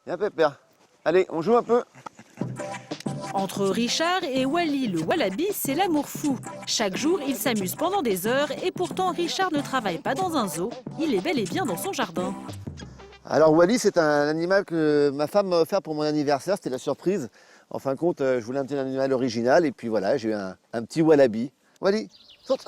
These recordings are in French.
Viens Pépère. Allez, on joue un peu. Entre Richard et Wally, le wallaby, c'est l'amour fou. Chaque jour, ils s'amusent pendant des heures et pourtant Richard ne travaille pas dans un zoo. Il est bel et bien dans son jardin. Alors Wally, c'est un animal que ma femme m'a offert pour mon anniversaire, c'était la surprise. En fin de compte, je voulais un petit animal original et puis voilà, j'ai eu un petit wallaby. Wally, saute.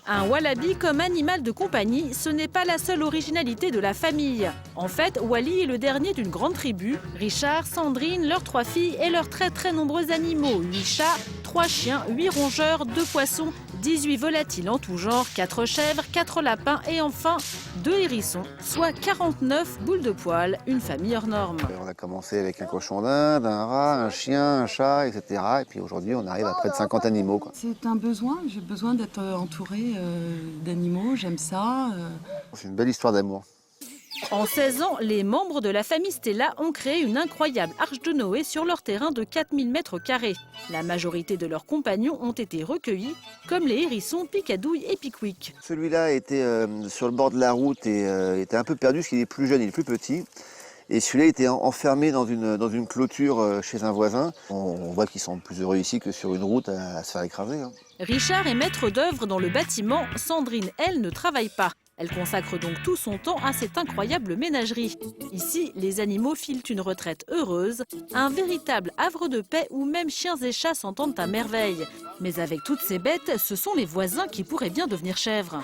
Un wallaby comme animal de compagnie, ce n'est pas la seule originalité de la famille. En fait, Wally est le dernier d'une grande tribu. Richard, Sandrine, leurs 3 filles et leurs très nombreux animaux. 8 chats, 3 chiens, 8 rongeurs, 2 poissons, 18 volatiles en tout genre, 4 chèvres, 4 lapins et enfin 2 hérissons, soit 49 boules de poils, une famille hors norme. On a commencé avec un cochon d'Inde, un rat, un chien, un chat, etc. Et puis aujourd'hui, on arrive à près de 50 animaux, quoi. C'est un besoin, j'ai besoin d'être entourée d'animaux, j'aime ça. C'est une belle histoire d'amour. En 16 ans, les membres de la famille Stella ont créé une incroyable arche de Noé sur leur terrain de 4000 m². La majorité de leurs compagnons ont été recueillis, comme les hérissons Picadouille et Pickwick. Celui-là était sur le bord de la route et était un peu perdu parce qu'il est plus jeune, il est plus petit. Et celui-là était enfermé dans une clôture chez un voisin. On voit qu'ils sont plus heureux ici que sur une route à se faire écraser. Richard est maître d'œuvre dans le bâtiment. Sandrine, elle, ne travaille pas. Elle consacre donc tout son temps à cette incroyable ménagerie. Ici, les animaux filent une retraite heureuse, un véritable havre de paix où même chiens et chats s'entendent à merveille. Mais avec toutes ces bêtes, ce sont les voisins qui pourraient bien devenir chèvres.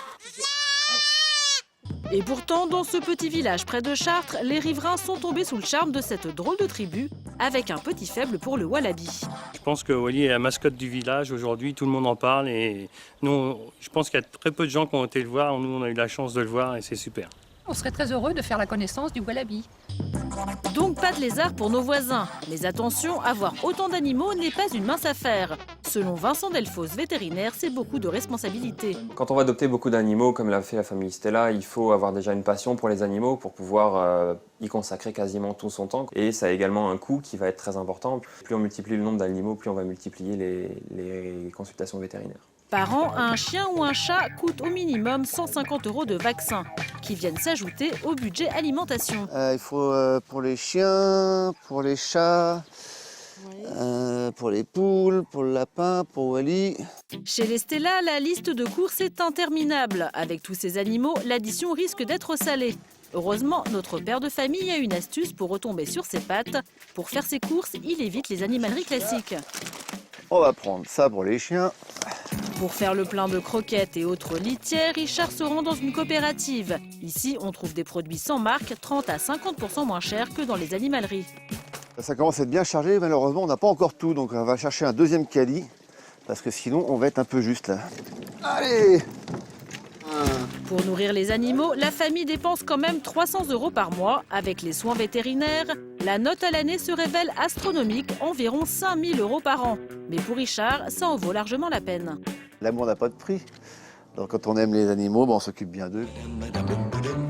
Et pourtant, dans ce petit village près de Chartres, les riverains sont tombés sous le charme de cette drôle de tribu, avec un petit faible pour le wallaby. Je pense que Wally est la mascotte du village aujourd'hui, tout le monde en parle et nous, je pense qu'il y a très peu de gens qui ont été le voir, nous on a eu la chance de le voir et c'est super. On serait très heureux de faire la connaissance du wallaby. Donc pas de lézard pour nos voisins. Mais attention, avoir autant d'animaux n'est pas une mince affaire. Selon Vincent Delfos, vétérinaire, c'est beaucoup de responsabilités. Quand on va adopter beaucoup d'animaux, comme l'a fait la famille Stella, il faut avoir déjà une passion pour les animaux pour pouvoir y consacrer quasiment tout son temps. Et ça a également un coût qui va être très important. Plus on multiplie le nombre d'animaux, plus on va multiplier les consultations vétérinaires. Par an, un chien ou un chat coûte au minimum 150 € de vaccins, qui viennent s'ajouter au budget alimentation. Il faut pour les chiens, pour les chats, pour les poules, pour le lapin, pour Wally. Chez les Stella, la liste de courses est interminable. Avec tous ces animaux, l'addition risque d'être salée. Heureusement, notre père de famille a une astuce pour retomber sur ses pattes. Pour faire ses courses, il évite les animaleries classiques. On va prendre ça pour les chiens. Pour faire le plein de croquettes et autres litières, Richard se rend dans une coopérative. Ici, on trouve des produits sans marque, 30 à 50% moins chers que dans les animaleries. Ça commence à être bien chargé, malheureusement on n'a pas encore tout, donc on va chercher un deuxième caddie, parce que sinon on va être un peu juste là. Allez! Pour nourrir les animaux, la famille dépense quand même 300 € par mois. Avec les soins vétérinaires, la note à l'année se révèle astronomique, environ 5000 € par an. Mais pour Richard, ça en vaut largement la peine. L'amour n'a pas de prix. Donc quand on aime les animaux, on s'occupe bien d'eux.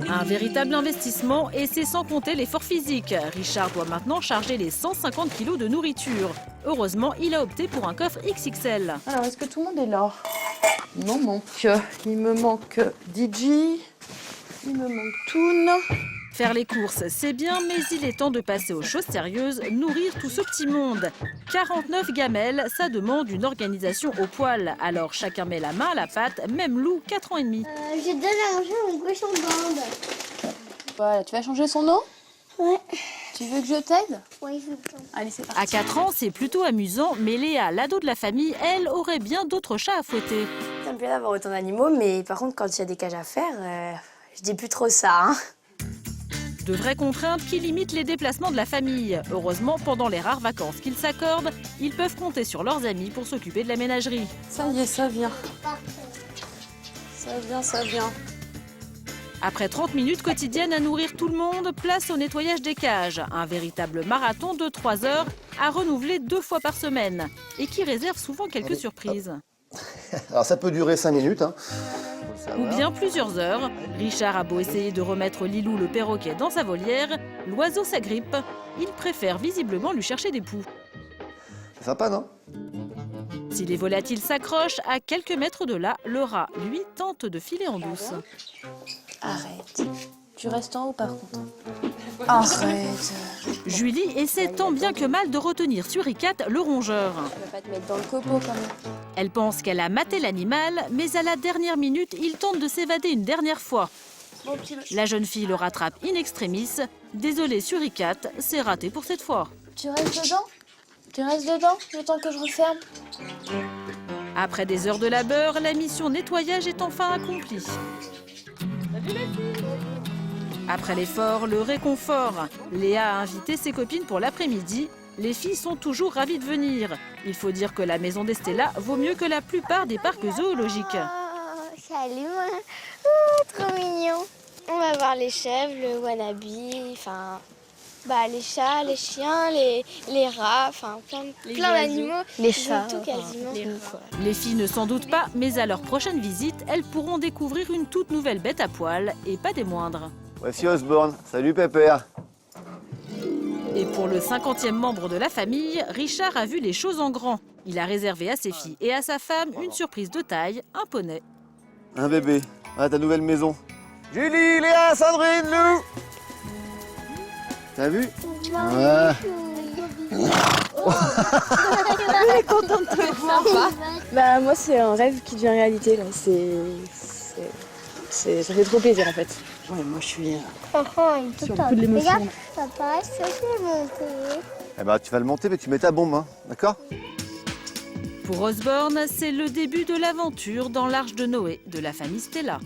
Un véritable investissement et c'est sans compter l'effort physique. Richard doit maintenant charger les 150 kg de nourriture. Heureusement, il a opté pour un coffre XXL. Alors, est-ce que tout le monde est là? Il m'en manque. Il me manque DJ, il me manque Toon. Faire les courses, c'est bien, mais il est temps de passer aux choses sérieuses, nourrir tout ce petit monde. 49 gamelles, ça demande une organisation au poil. Alors chacun met la main à la pâte, même Lou, 4 ans et demi. Je donne à manger à mon cochon d'Inde. Voilà, tu vas changer son eau? Ouais. Tu veux que je t'aide? Oui, je veux. Allez, c'est parti. À 4 ans, c'est plutôt amusant, mais Léa, l'ado de la famille, elle, aurait bien d'autres chats à fouetter. Ça me plaît d'avoir autant d'animaux, mais par contre, quand il y a des cages à faire, je dis plus trop ça, hein. De vraies contraintes qui limitent les déplacements de la famille. Heureusement, pendant les rares vacances qu'ils s'accordent, ils peuvent compter sur leurs amis pour s'occuper de la ménagerie. Ça y est, ça vient. Ça vient, ça vient. Après 30 minutes quotidiennes à nourrir tout le monde, place au nettoyage des cages. Un véritable marathon de 3 heures à renouveler 2 fois par semaine et qui réserve souvent quelques surprises. Alors ça peut durer 5 minutes. Ou bien plusieurs heures. Richard a beau essayer de remettre Lilou le perroquet dans sa volière, l'oiseau s'agrippe. Il préfère visiblement lui chercher des poux. C'est sympa, non? Si les volatiles s'accrochent, à quelques mètres de là, le rat, lui, tente de filer en douce. Arrête. Tu restes en haut par contre. Arrête. Julie essaie tant bien que mal de retenir Suricate, le rongeur. Tu vas pas te mettre dans le copeau quand même. Elle pense qu'elle a maté l'animal, mais à la dernière minute, il tente de s'évader une dernière fois. La jeune fille le rattrape in extremis. Désolée Suricate, c'est raté pour cette fois. Tu restes dedans? Tu restes dedans le temps que je referme? Après des heures de labeur, la mission nettoyage est enfin accomplie. Après l'effort, le réconfort. Léa a invité ses copines pour l'après-midi. Les filles sont toujours ravies de venir. Il faut dire que la maison d'Estella vaut mieux que la plupart des parcs zoologiques. Oh, salut, moi. Oh, trop mignon. On va voir les chèvres, le wallaby, enfin, les chats, les chiens, les rats, enfin, plein d'animaux. Les chats, Tout quasiment. Les filles ne s'en doutent pas, mais à leur prochaine visite, elles pourront découvrir une toute nouvelle bête à poil, et pas des moindres. Voici Osborne. Salut Pépère. Et pour le 50e membre de la famille, Richard a vu les choses en grand. Il a réservé à ses filles et à sa femme une surprise de taille, un poney. Un bébé. Ah, ta nouvelle maison. Julie, Léa, Sandrine, Lou. T'as vu? Ouais. Bah moi c'est un rêve qui devient réalité là. Ça fait trop plaisir en fait. Ouais, moi je suis sur le coup de l'émotion. Regarde, papa, je vais monter. Eh ben, tu vas le monter, mais tu mets ta bombe, hein, d'accord? Pour Osborne, c'est le début de l'aventure dans l'Arche de Noé de la famille Stella.